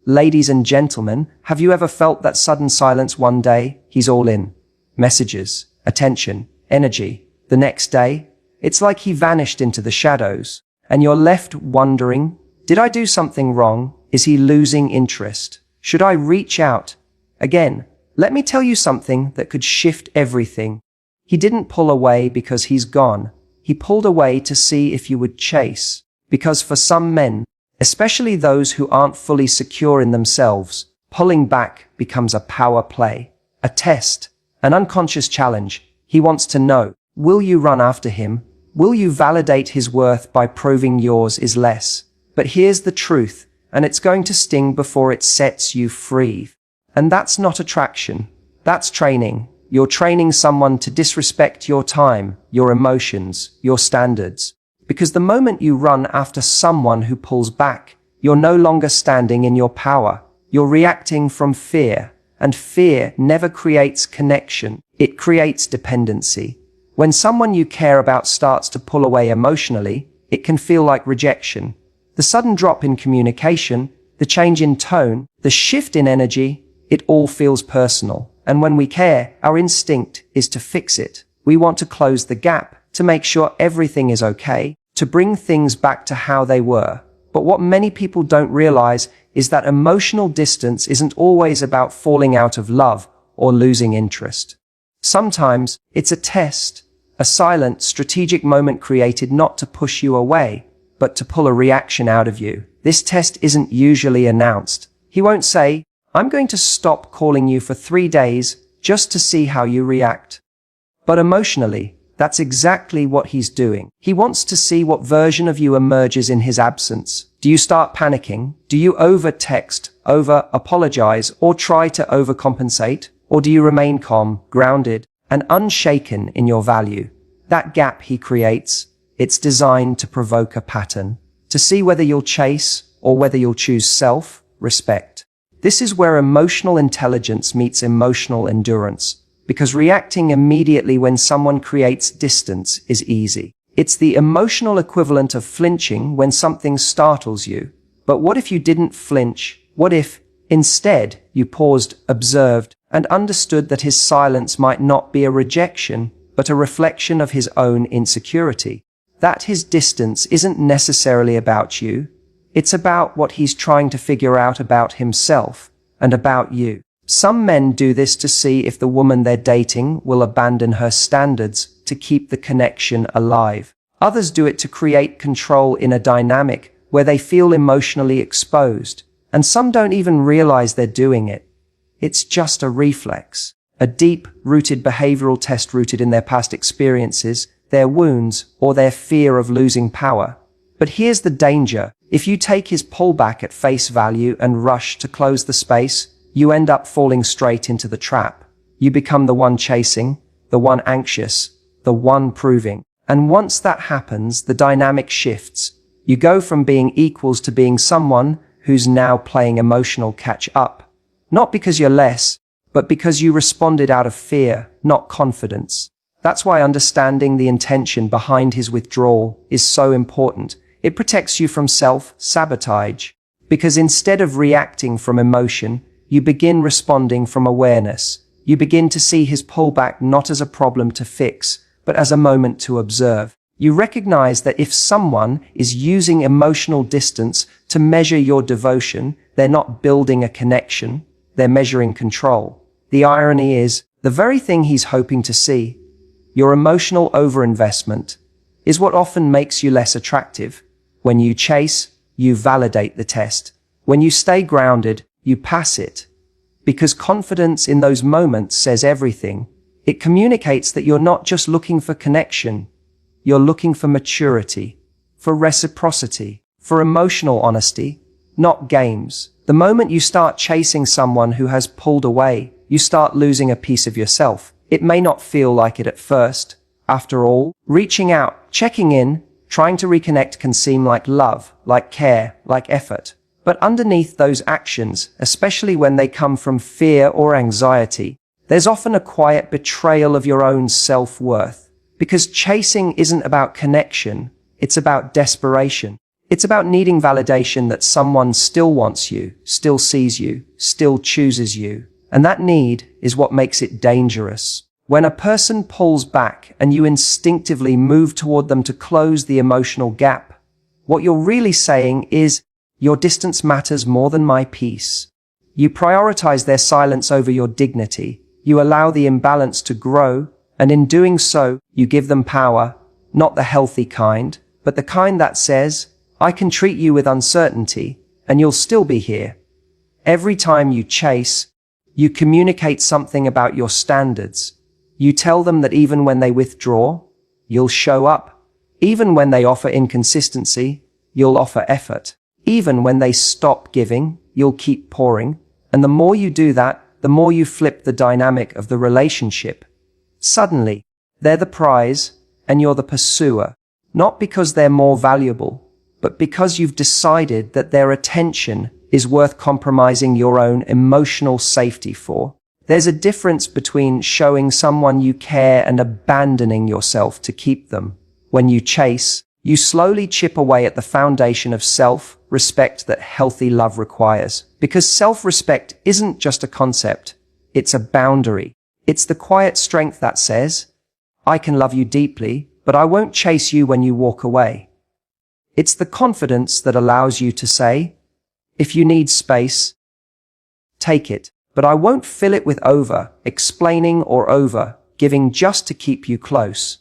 Ladies and gentlemen, have you ever felt that sudden silence one day? He's all in. Messages, attention, energy. The next day, it's like he vanished into the shadows. And you're left wondering, did I do something wrong? Is he losing interest? Should I reach out? Again, let me tell you something that could shift everything. He didn't pull away because he's gone. He pulled away to see if you would chase. Because for some men, especially those who aren't fully secure in themselves, pulling back becomes a power play, a test, an unconscious challenge. He wants to know, will you run after him? Will you validate his worth by proving yours is less? But here's the truth, and it's going to sting before it sets you free. And that's not attraction. That's training. You're training someone to disrespect your time, your emotions, your standards. Because the moment you run after someone who pulls back, you're no longer standing in your power. You're reacting from fear, and fear never creates connection. It creates dependency. When someone you care about starts to pull away emotionally, it can feel like rejection. The sudden drop in communication, the change in tone, the shift in energy, it all feels personal. And when we care, our instinct is to fix it. We want to close the gap, to make sure everything is okay, to bring things back to how they were. But what many people don't realize is that emotional distance isn't always about falling out of love or losing interest. Sometimes it's a test, a silent, strategic moment created not to push you away, but to pull a reaction out of you. This test isn't usually announced. He won't say, I'm going to stop calling you for 3 days just to see how you react. But emotionally, that's exactly what he's doing. He wants to see what version of you emerges in his absence. Do you start panicking? Do you over-text, over-apologize, or try to overcompensate? Or do you remain calm, grounded, and unshaken in your value? That gap he creates, it's designed to provoke a pattern, to see whether you'll chase or whether you'll choose self-respect. This is where emotional intelligence meets emotional endurance, because reacting immediately when someone creates distance is easy. It's the emotional equivalent of flinching when something startles you. But what if you didn't flinch? What if, instead, you paused, observed, and understood that his silence might not be a rejection, but a reflection of his own insecurity? That his distance isn't necessarily about you. It's about what he's trying to figure out about himself and about you. Some men do this to see if the woman they're dating will abandon her standards to keep the connection alive. Others do it to create control in a dynamic where they feel emotionally exposed, and some don't even realize they're doing it. It's just a reflex, a deep-rooted behavioral test rooted in their past experiences, their wounds, or their fear of losing power. But here's the danger. If you take his pullback at face value and rush to close the space, you end up falling straight into the trap. You become the one chasing, the one anxious, the one proving. And once that happens, the dynamic shifts. You go from being equals to being someone who's now playing emotional catch-up. Not because you're less, but because you responded out of fear, not confidence. That's why understanding the intention behind his withdrawal is so important. It protects you from self-sabotage, because instead of reacting from emotion, you begin responding from awareness. You begin to see his pullback not as a problem to fix, but as a moment to observe. You recognize that if someone is using emotional distance to measure your devotion, they're not building a connection, they're measuring control. The irony is, the very thing he's hoping to see, your emotional overinvestment, is what often makes you less attractive. When you chase, you validate the test. When you stay grounded, you pass it. Because confidence in those moments says everything. It communicates that you're not just looking for connection. You're looking for maturity, for reciprocity, for emotional honesty, not games. The moment you start chasing someone who has pulled away, you start losing a piece of yourself. It may not feel like it at first. After all, reaching out, checking in, trying to reconnect can seem like love, like care, like effort. But underneath those actions, especially when they come from fear or anxiety, there's often a quiet betrayal of your own self-worth. Because chasing isn't about connection, it's about desperation. It's about needing validation that someone still wants you, still sees you, still chooses you. And that need is what makes it dangerous. When a person pulls back and you instinctively move toward them to close the emotional gap, what you're really saying is, your distance matters more than my peace. You prioritize their silence over your dignity. You allow the imbalance to grow, and in doing so, you give them power, not the healthy kind, but the kind that says, I can treat you with uncertainty, and you'll still be here. Every time you chase, you communicate something about your standards. You tell them that even when they withdraw, you'll show up. Even when they offer inconsistency, you'll offer effort. Even when they stop giving, you'll keep pouring. And the more you do that, the more you flip the dynamic of the relationship. Suddenly, they're the prize and you're the pursuer. Not because they're more valuable, but because you've decided that their attention is worth compromising your own emotional safety for. There's a difference between showing someone you care and abandoning yourself to keep them. When you chase, you slowly chip away at the foundation of self-respect that healthy love requires. Because self-respect isn't just a concept, it's a boundary. It's the quiet strength that says, I can love you deeply, but I won't chase you when you walk away. It's the confidence that allows you to say, if you need space, take it, but I won't fill it with over-explaining or over-giving just to keep you close.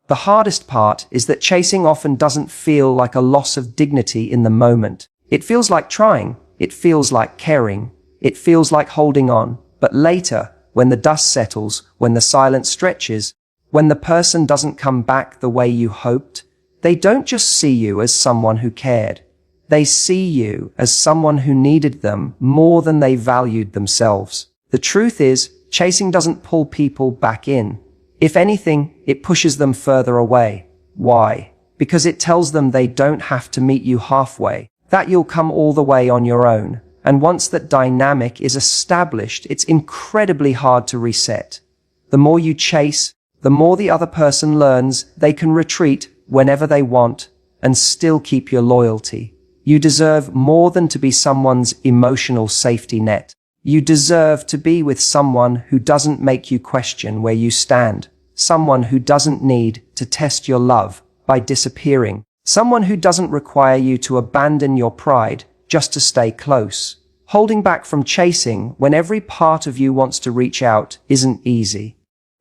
The hardest part is that chasing often doesn't feel like a loss of dignity in the moment. It feels like trying, it feels like caring, it feels like holding on, but later, when the dust settles, when the silence stretches, when the person doesn't come back the way you hoped, they don't just see you as someone who cared. They see you as someone who needed them more than they valued themselves. The truth is, chasing doesn't pull people back in. If anything, it pushes them further away. Why? Because it tells them they don't have to meet you halfway, that you'll come all the way on your own. And once that dynamic is established, it's incredibly hard to reset. The more you chase, the more the other person learns they can retreat whenever they want and still keep your loyalty. You deserve more than to be someone's emotional safety net. You deserve to be with someone who doesn't make you question where you stand. Someone who doesn't need to test your love by disappearing. Someone who doesn't require you to abandon your pride just to stay close. Holding back from chasing when every part of you wants to reach out isn't easy.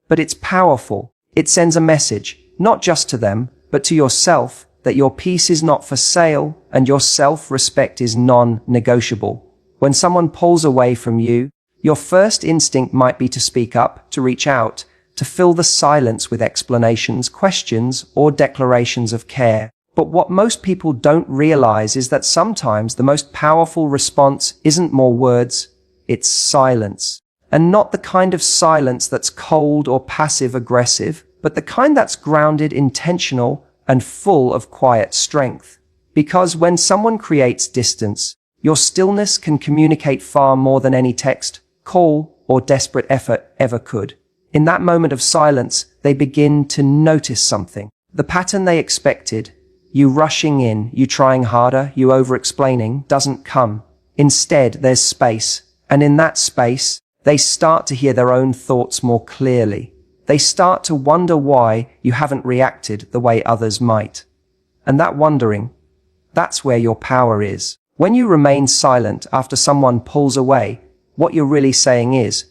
But it's powerful. It sends a message, not just to them, but to yourself, that your peace is not for sale and your self-respect is non-negotiable. When someone pulls away from you, your first instinct might be to speak up, to reach out, to fill the silence with explanations, questions, or declarations of care. But what most people don't realize is that sometimes the most powerful response isn't more words, it's silence. And not the kind of silence that's cold or passive-aggressive, but the kind that's grounded, intentional, and full of quiet strength. Because when someone creates distance, your stillness can communicate far more than any text, call, or desperate effort ever could. In that moment of silence, they begin to notice something. The pattern they expected, you rushing in, you trying harder, you over-explaining, doesn't come. Instead, there's space. And in that space, they start to hear their own thoughts more clearly. They start to wonder why you haven't reacted the way others might. And that wondering, that's where your power is. When you remain silent after someone pulls away, what you're really saying is,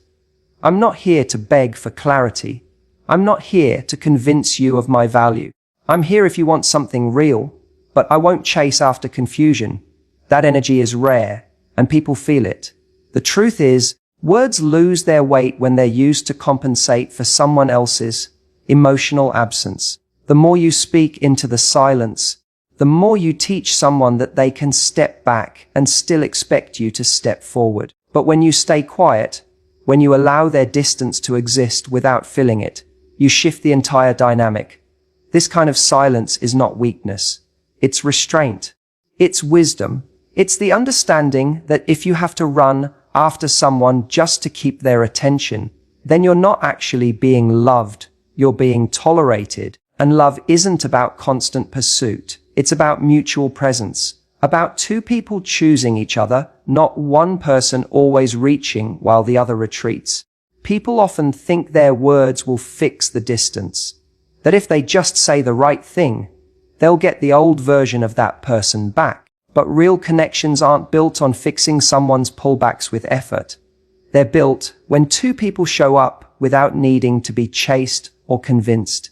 I'm not here to beg for clarity. I'm not here to convince you of my value. I'm here if you want something real, but I won't chase after confusion. That energy is rare, and people feel it. The truth is, words lose their weight when they're used to compensate for someone else's emotional absence. The more you speak into the silence, the more you teach someone that they can step back and still expect you to step forward. But when you stay quiet, when you allow their distance to exist without filling it, you shift the entire dynamic. This kind of silence is not weakness. It's restraint. It's wisdom. It's the understanding that if you have to run after someone just to keep their attention, then you're not actually being loved. You're being tolerated. And love isn't about constant pursuit. It's about mutual presence, about two people choosing each other, not one person always reaching while the other retreats. People often think their words will fix the distance, that if they just say the right thing, they'll get the old version of that person back. But real connections aren't built on fixing someone's pullbacks with effort. They're built when two people show up without needing to be chased or convinced.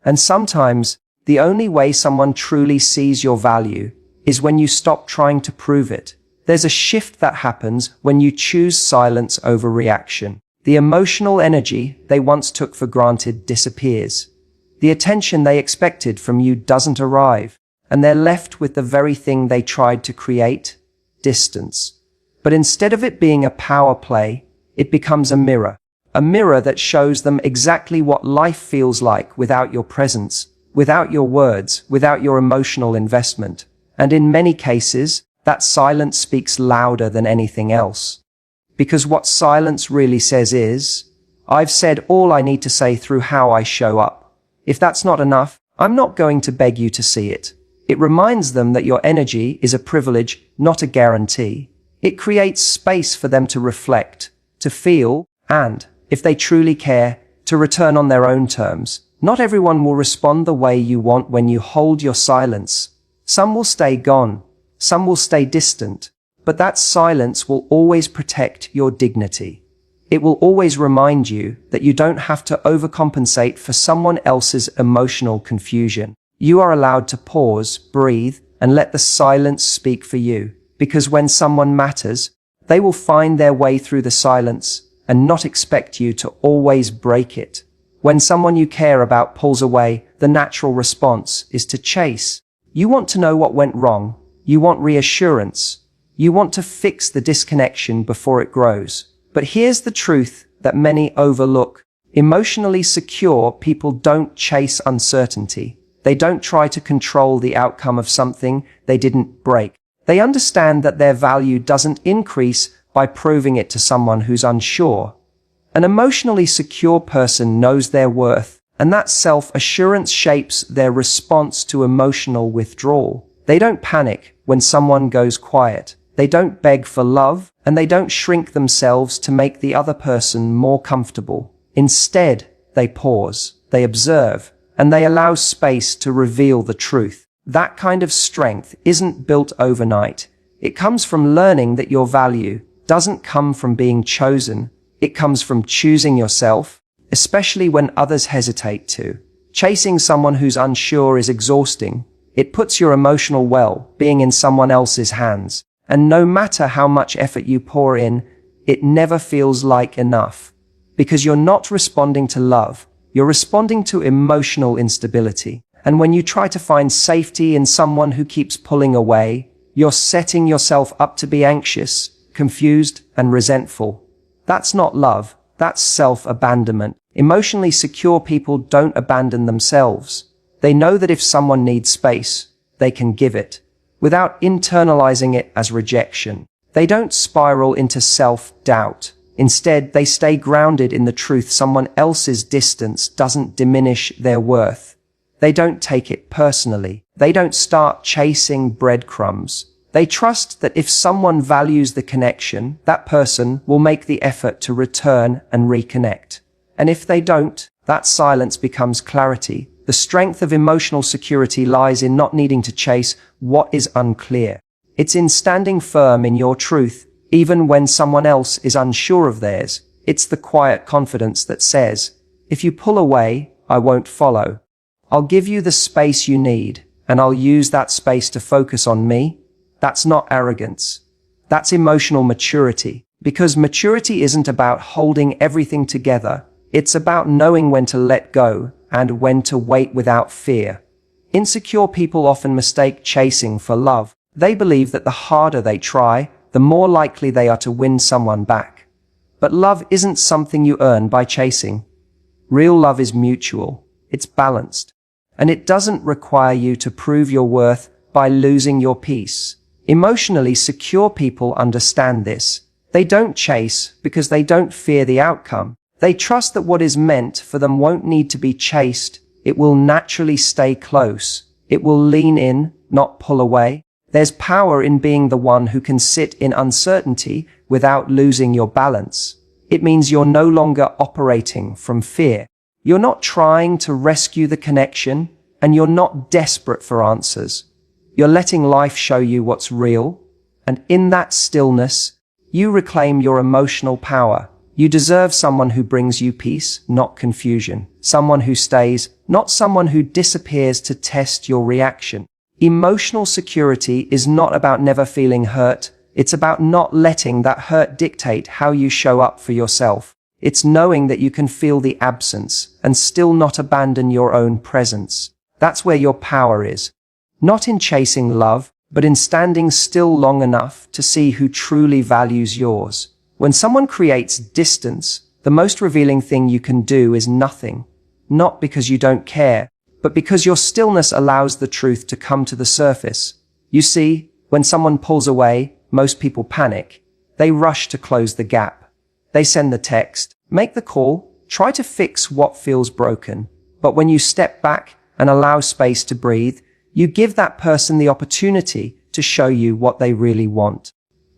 And sometimes, the only way someone truly sees your value is when you stop trying to prove it. There's a shift that happens when you choose silence over reaction. The emotional energy they once took for granted disappears. The attention they expected from you doesn't arrive, and they're left with the very thing they tried to create: distance. But instead of it being a power play, it becomes a mirror that shows them exactly what life feels like without your presence, without your words, without your emotional investment. And in many cases, that silence speaks louder than anything else. Because what silence really says is, I've said all I need to say through how I show up. If that's not enough, I'm not going to beg you to see it. It reminds them that your energy is a privilege, not a guarantee. It creates space for them to reflect, to feel, and, if they truly care, to return on their own terms. Not everyone will respond the way you want when you hold your silence. Some will stay gone, some will stay distant, but that silence will always protect your dignity. It will always remind you that you don't have to overcompensate for someone else's emotional confusion. You are allowed to pause, breathe, and let the silence speak for you. Because when someone matters, they will find their way through the silence and not expect you to always break it. When someone you care about pulls away, the natural response is to chase. You want to know what went wrong. You want reassurance. You want to fix the disconnection before it grows. But here's the truth that many overlook. Emotionally secure people don't chase uncertainty. They don't try to control the outcome of something they didn't break. They understand that their value doesn't increase by proving it to someone who's unsure. An emotionally secure person knows their worth, and that self-assurance shapes their response to emotional withdrawal. They don't panic when someone goes quiet. They don't beg for love, and they don't shrink themselves to make the other person more comfortable. Instead, they pause, they observe, and they allow space to reveal the truth. That kind of strength isn't built overnight. It comes from learning that your value doesn't come from being chosen. It comes from choosing yourself, especially when others hesitate to. Chasing someone who's unsure is exhausting. It puts your emotional well-being in someone else's hands. And no matter how much effort you pour in, it never feels like enough. Because you're not responding to love, you're responding to emotional instability. And when you try to find safety in someone who keeps pulling away, you're setting yourself up to be anxious, confused, and resentful. That's not love, that's self-abandonment. Emotionally secure people don't abandon themselves. They know that if someone needs space, they can give it, without internalizing it as rejection. They don't spiral into self-doubt. Instead, they stay grounded in the truth someone else's distance doesn't diminish their worth. They don't take it personally. They don't start chasing breadcrumbs. They trust that if someone values the connection, that person will make the effort to return and reconnect. And if they don't, that silence becomes clarity. The strength of emotional security lies in not needing to chase what is unclear. It's in standing firm in your truth, even when someone else is unsure of theirs. It's the quiet confidence that says, if you pull away, I won't follow. I'll give you the space you need, and I'll use that space to focus on me. That's not arrogance. That's emotional maturity. Because maturity isn't about holding everything together. It's about knowing when to let go and when to wait without fear. Insecure people often mistake chasing for love. They believe that the harder they try, the more likely they are to win someone back. But love isn't something you earn by chasing. Real love is mutual. It's balanced. And it doesn't require you to prove your worth by losing your peace. Emotionally secure people understand this. They don't chase because they don't fear the outcome. They trust that what is meant for them won't need to be chased. It will naturally stay close. It will lean in, not pull away. There's power in being the one who can sit in uncertainty without losing your balance. It means you're no longer operating from fear. You're not trying to rescue the connection, and you're not desperate for answers. You're letting life show you what's real, and in that stillness, you reclaim your emotional power. You deserve someone who brings you peace, not confusion. Someone who stays, not someone who disappears to test your reaction. Emotional security is not about never feeling hurt. It's about not letting that hurt dictate how you show up for yourself. It's knowing that you can feel the absence and still not abandon your own presence. That's where your power is. Not in chasing love, but in standing still long enough to see who truly values yours. When someone creates distance, the most revealing thing you can do is nothing. Not because you don't care, but because your stillness allows the truth to come to the surface. You see, when someone pulls away, most people panic. They rush to close the gap. They send the text, make the call, try to fix what feels broken. But when you step back and allow space to breathe, you give that person the opportunity to show you what they really want.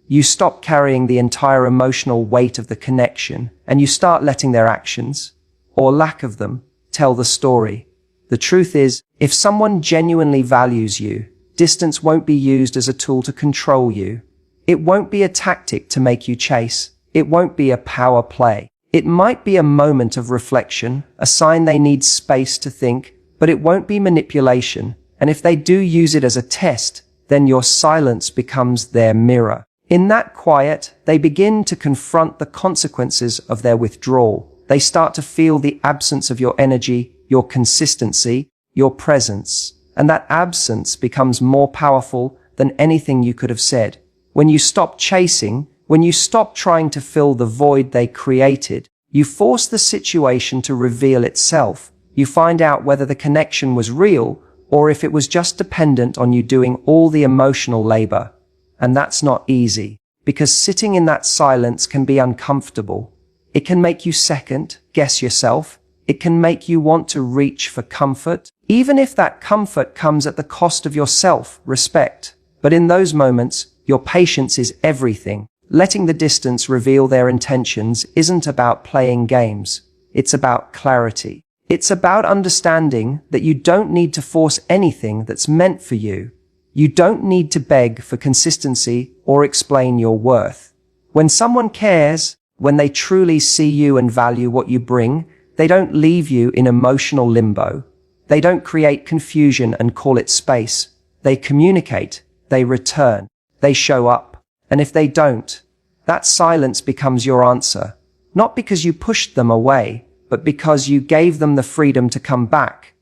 You stop carrying the entire emotional weight of the connection, and you start letting their actions, or lack of them, tell the story. The truth is, if someone genuinely values you, distance won't be used as a tool to control you. It won't be a tactic to make you chase. It won't be a power play. It might be a moment of reflection, a sign they need space to think, but it won't be manipulation. And if they do use it as a test, then your silence becomes their mirror. In that quiet, they begin to confront the consequences of their withdrawal. They start to feel the absence of your energy, your consistency, your presence. And that absence becomes more powerful than anything you could have said. When you stop chasing, when you stop trying to fill the void they created, you force the situation to reveal itself. You find out whether the connection was real or if it was just dependent on you doing all the emotional labor. And that's not easy, because sitting in that silence can be uncomfortable. It can make you second guess yourself. It can make you want to reach for comfort, even if that comfort comes at the cost of your self-respect. But in those moments, your patience is everything. Letting the distance reveal their intentions isn't about playing games. It's about clarity. It's about understanding that you don't need to force anything that's meant for you. You don't need to beg for consistency or explain your worth. When someone cares, when they truly see you and value what you bring, they don't leave you in emotional limbo. They don't create confusion and call it space. They communicate, they return, they show up. And if they don't, that silence becomes your answer. Not because you pushed them away, but because you gave them the freedom to come back.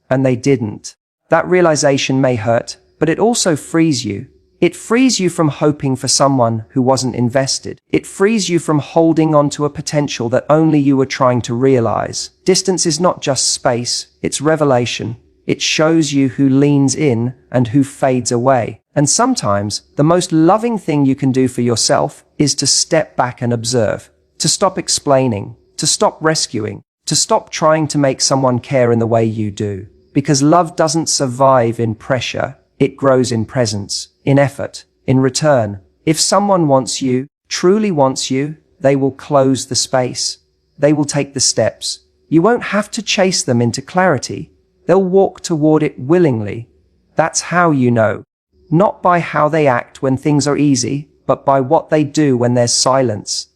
And they didn't. That realization may hurt, but it also frees you. It frees you from hoping for someone who wasn't invested. It frees you from holding on to a potential that only you were trying to realize. Distance is not just space, it's revelation. It shows you who leans in and who fades away. And sometimes, the most loving thing you can do for yourself is to step back and observe. To stop explaining. To stop rescuing. To stop trying to make someone care in the way you do. Because love doesn't survive in pressure. It grows in presence, in effort, in return. If someone wants you, truly wants you, they will close the space. They will take the steps. You won't have to chase them into clarity. They'll walk toward it willingly. That's how you know. Not by how they act when things are easy, but by what they do when there's silence.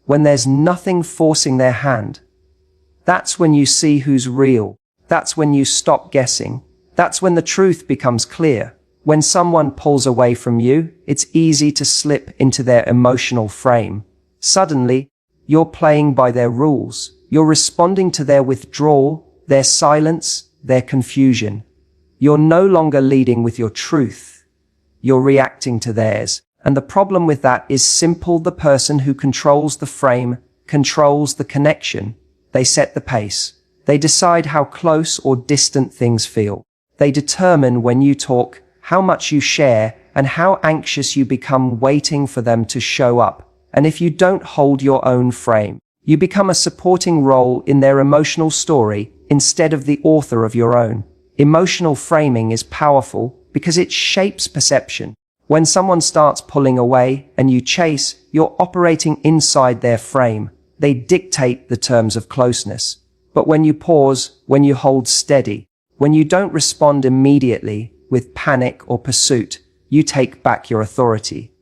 When there's nothing forcing their hand. That's when you see who's real. That's when you stop guessing. That's when the truth becomes clear. When someone pulls away from you, it's easy to slip into their emotional frame. Suddenly, you're playing by their rules. You're responding to their withdrawal, their silence, their confusion. You're no longer leading with your truth. You're reacting to theirs. And the problem with that is simple. The person who controls the frame controls the connection. They set the pace. They decide how close or distant things feel. They determine when you talk, how much you share, and how anxious you become waiting for them to show up. And if you don't hold your own frame, you become a supporting role in their emotional story instead of the author of your own. Emotional framing is powerful because it shapes perception. When someone starts pulling away and you chase, you're operating inside their frame. They dictate the terms of closeness. But when you pause, when you hold steady, when you don't respond immediately with panic or pursuit, you take back your authority.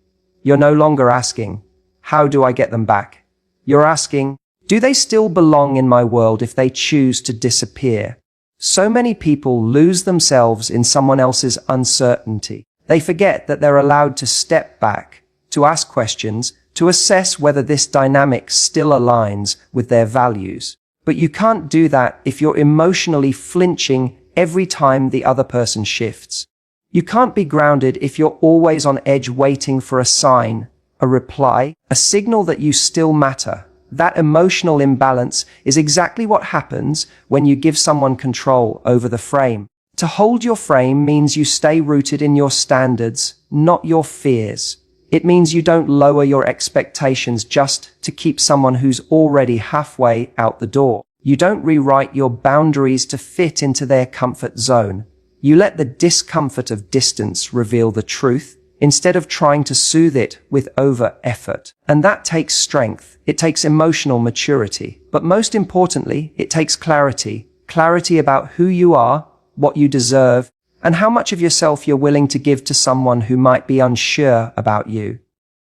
You're no longer asking, how do I get them back? You're asking, do they still belong in my world if they choose to disappear? So many people lose themselves in someone else's uncertainty. They forget that they're allowed to step back, to ask questions, to assess whether this dynamic still aligns with their values. But you can't do that if you're emotionally flinching every time the other person shifts. You can't be grounded if you're always on edge waiting for a sign, a reply, a signal that you still matter. That emotional imbalance is exactly what happens when you give someone control over the frame. To hold your frame means you stay rooted in your standards, not your fears. It means you don't lower your expectations just to keep someone who's already halfway out the door. You don't rewrite your boundaries to fit into their comfort zone. You let the discomfort of distance reveal the truth, instead of trying to soothe it with over-effort. And that takes strength. It takes emotional maturity. But most importantly, it takes clarity. Clarity about who you are, what you deserve, and how much of yourself you're willing to give to someone who might be unsure about you.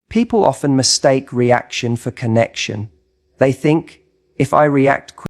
People often mistake reaction for connection. They think, if I react quickly,